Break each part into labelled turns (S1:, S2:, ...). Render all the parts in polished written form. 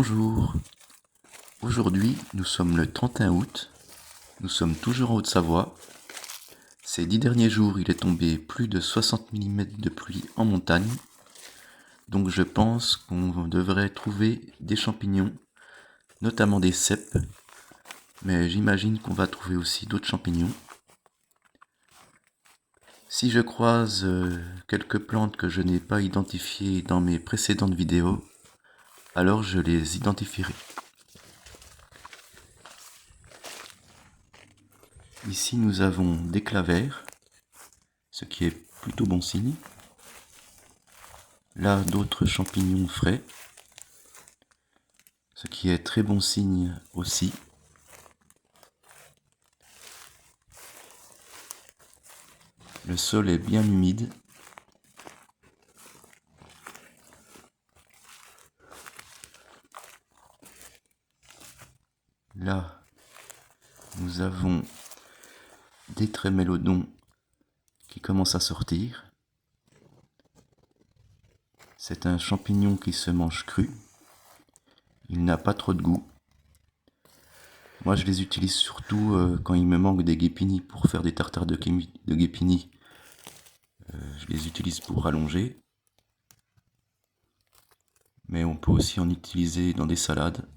S1: Bonjour, aujourd'hui nous sommes le 31 août, nous sommes toujours en Haute-Savoie. Ces 10 derniers jours il est tombé plus de 60 mm de pluie en montagne, donc je pense qu'on devrait trouver des champignons, notamment des cèpes, mais j'imagine qu'on va trouver aussi d'autres champignons. Si je croise quelques plantes que je n'ai pas identifiées dans mes précédentes vidéos, alors je les identifierai. Ici nous avons des clavères, ce qui est plutôt bon signe. Là d'autres champignons frais, ce qui est très bon signe aussi. Le sol est bien humide. Là nous avons des trémélodons qui commencent à sortir. C'est un champignon qui se mange cru. Il n'a pas trop de goût. Moi je les utilise surtout quand il me manque des guépinis pour faire des tartares de guépinis. Je les utilise pour rallonger. Mais on peut aussi en utiliser dans des salades.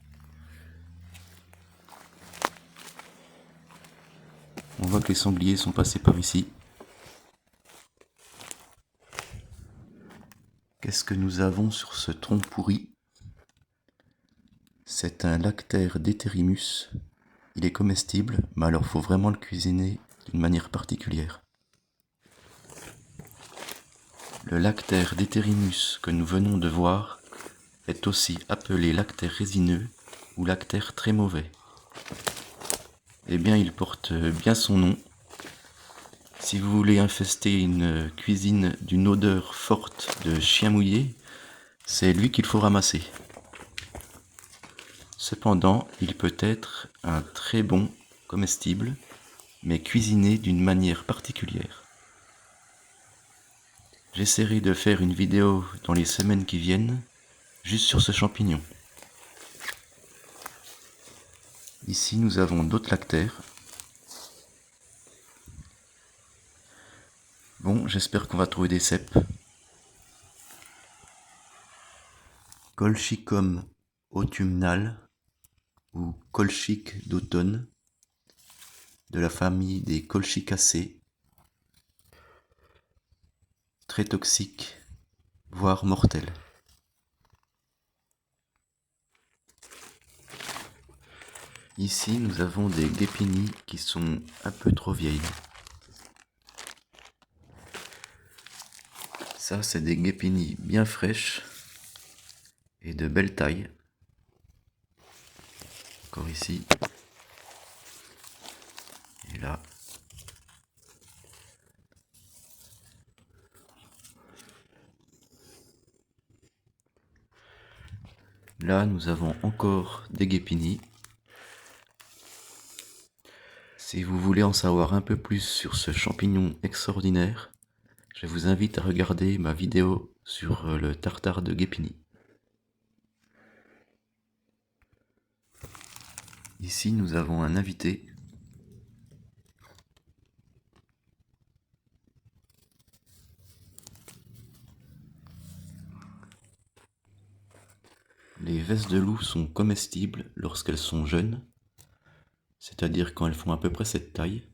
S1: On voit que les sangliers sont passés par ici. Qu'est-ce que nous avons sur ce tronc pourri? C'est un Lactaire deuterimus. Il est comestible, mais alors faut vraiment le cuisiner d'une manière particulière. Le Lactaire deuterimus que nous venons de voir est aussi appelé Lactaire résineux ou Lactaire très mauvais. Eh bien, il porte bien son nom. Si vous voulez infester une cuisine d'une odeur forte de chien mouillé, c'est lui qu'il faut ramasser. Cependant, il peut être un très bon comestible, mais cuisiné d'une manière particulière. J'essaierai de faire une vidéo dans les semaines qui viennent, juste sur ce champignon. Ici, nous avons d'autres lactaires. Bon, j'espère qu'on va trouver des cèpes. Colchicum autumnal ou colchique d'automne, de la famille des colchicacées, très toxique, voire mortel. Ici, nous avons des guépinis qui sont un peu trop vieilles. Ça, c'est des guépinis bien fraîches et de belle taille. Encore ici. Et là. Là, nous avons encore des guépinis. Si vous voulez en savoir un peu plus sur ce champignon extraordinaire, je vous invite à regarder ma vidéo sur le tartare de guépini. Ici, nous avons un invité. Les vesses de loup sont comestibles lorsqu'elles sont jeunes, c'est-à-dire quand elles font à peu près cette taille.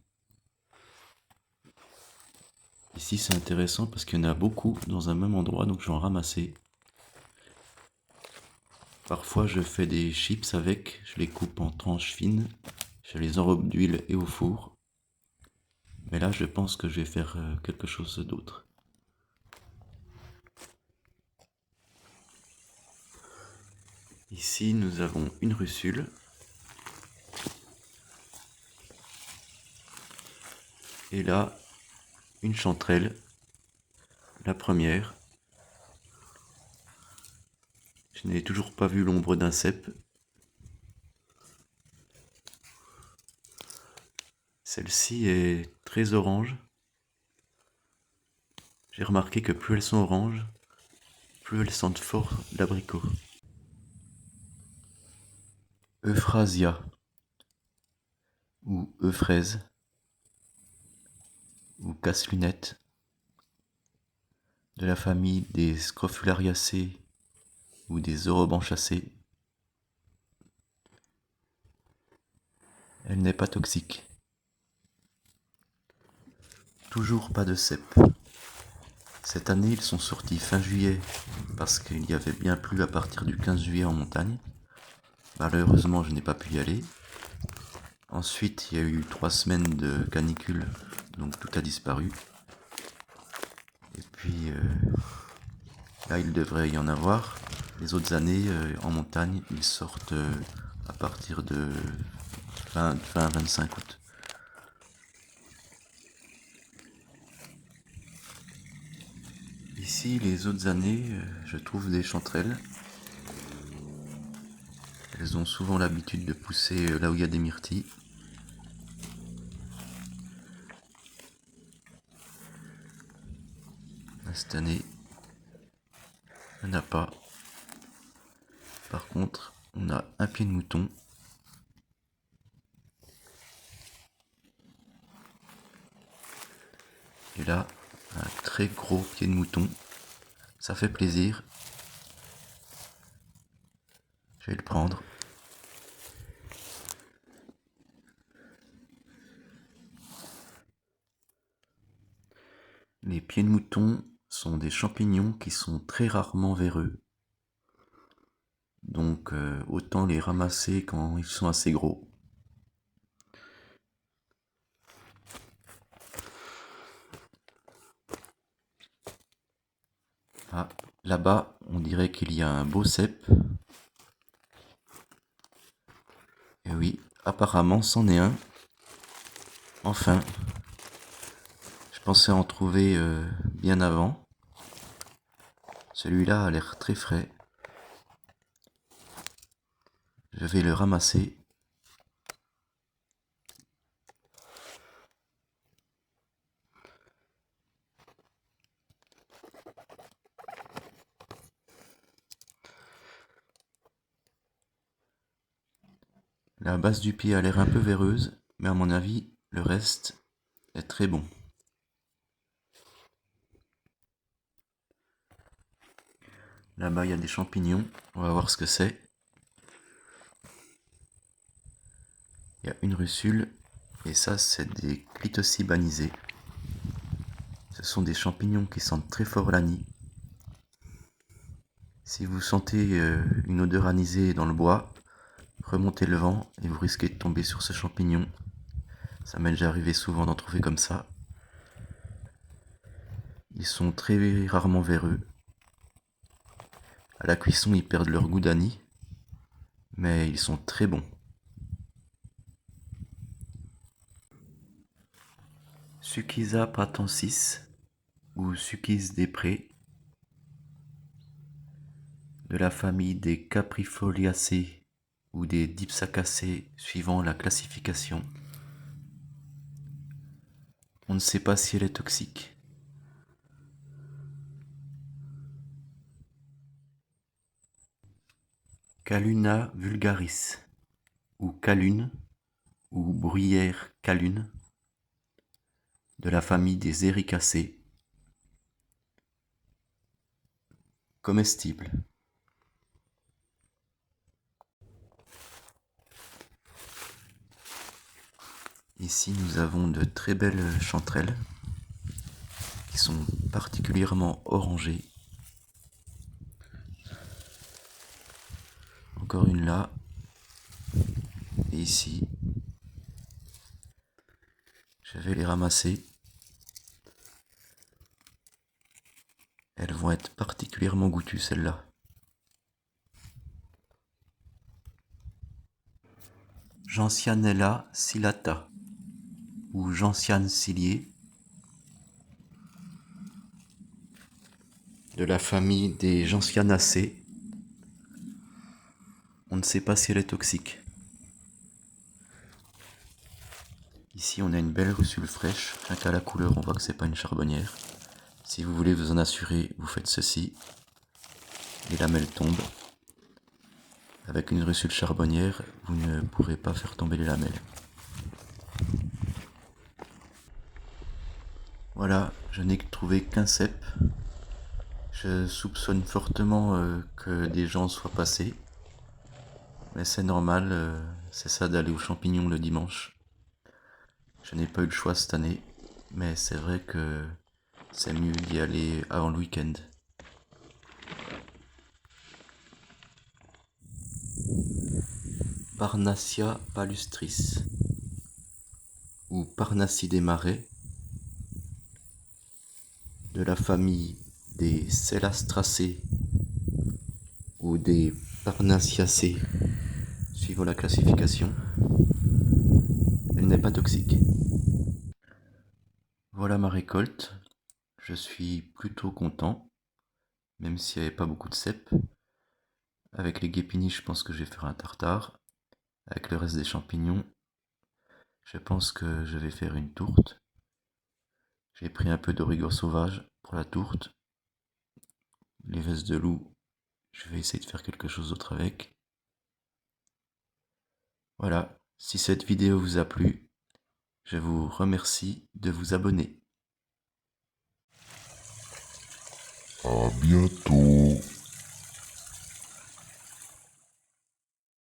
S1: Ici c'est intéressant parce qu'il y en a beaucoup dans un même endroit, donc je vais en ramasser. Parfois je fais des chips avec, je les coupe en tranches fines, je les enrobe d'huile et au four. Mais là je pense que je vais faire quelque chose d'autre. Ici nous avons une russule. Et là, une chanterelle, la première. Je n'ai toujours pas vu l'ombre d'un cèpe. Celle-ci est très orange. J'ai remarqué que plus elles sont oranges, plus elles sentent fort l'abricot. Euphrasia ou Euphraise ou casse-lunette de la famille des Scrofulariacées ou des Orobanchacées. Elle n'est pas toxique. Toujours pas de cèpes. Cette année, ils sont sortis fin juillet parce qu'il y avait bien plu à partir du 15 juillet en montagne. Malheureusement, je n'ai pas pu y aller. Ensuite, il y a eu 3 semaines de canicule, donc tout a disparu. Et puis, là, il devrait y en avoir. Les autres années, en montagne, ils sortent à partir de 20-25 août. Ici, les autres années, je trouve des chanterelles. Elles ont souvent l'habitude de pousser là où il y a des myrtilles. Cette année, il n'y en a pas. Par contre, on a un pied de mouton. Et là, un très gros pied de mouton. Ça fait plaisir. Je vais le prendre. Les pieds de mouton sont des champignons qui sont très rarement véreux. Donc autant les ramasser quand ils sont assez gros. Ah, là-bas, on dirait qu'il y a un beau cèpe. Et oui, apparemment, c'en est un. Enfin, je pensais en trouver bien avant. Celui-là a l'air très frais. Je vais le ramasser. La base du pied a l'air un peu véreuse, mais à mon avis, le reste est très bon. Là-bas, il y a des champignons. On va voir ce que c'est. Il y a une russule. Et ça, c'est des clitocibes anisés. Ce sont des champignons qui sentent très fort l'anis. Si vous sentez une odeur anisée dans le bois, remontez le vent et vous risquez de tomber sur ce champignon. Ça m'est déjà arrivé souvent d'en trouver comme ça. Ils sont très rarement véreux. À la cuisson, ils perdent leur goût d'anis, mais ils sont très bons. Succhisa pratensis ou Succis des prés de la famille des Caprifoliacées ou des Dipsacacées suivant la classification. On ne sait pas si elle est toxique. Calluna vulgaris ou Callune ou bruyère callune de la famille des Éricacées. Comestible. Ici, nous avons de très belles chanterelles qui sont particulièrement orangées. Encore une là. Et ici. Je vais les ramasser. Elles vont être particulièrement goûtues, celles-là. Gentianella ciliata ou gentiane ciliée de la famille des gentianacées. On ne sait pas si elle est toxique. Ici, on a une belle russule fraîche. Rien qu'à la couleur, on voit que c'est pas une charbonnière. Si vous voulez vous en assurer, vous faites ceci. Les lamelles tombent. Avec une russule charbonnière, vous ne pourrez pas faire tomber les lamelles. Voilà, je n'ai trouvé qu'un cep. Je soupçonne fortement que des gens soient passés. Mais c'est normal, c'est ça d'aller aux champignons le dimanche. Je n'ai pas eu le choix cette année, mais c'est vrai que c'est mieux d'y aller avant le week-end. Parnassia palustris ou Parnassie des marais, de la famille des Celastracées ou des Parnassiacées, suivant la classification. Elle n'est pas toxique. Voilà ma récolte. Je suis plutôt content, même s'il n'y avait pas beaucoup de cèpes. Avec les guépinies, je pense que je vais faire un tartare. Avec le reste des champignons, je pense que je vais faire une tourte. J'ai pris un peu d'origan sauvage pour la tourte. Les vesses de loup, je vais essayer de faire quelque chose d'autre avec. Voilà, si cette vidéo vous a plu, je vous remercie de vous abonner.
S2: À bientôt.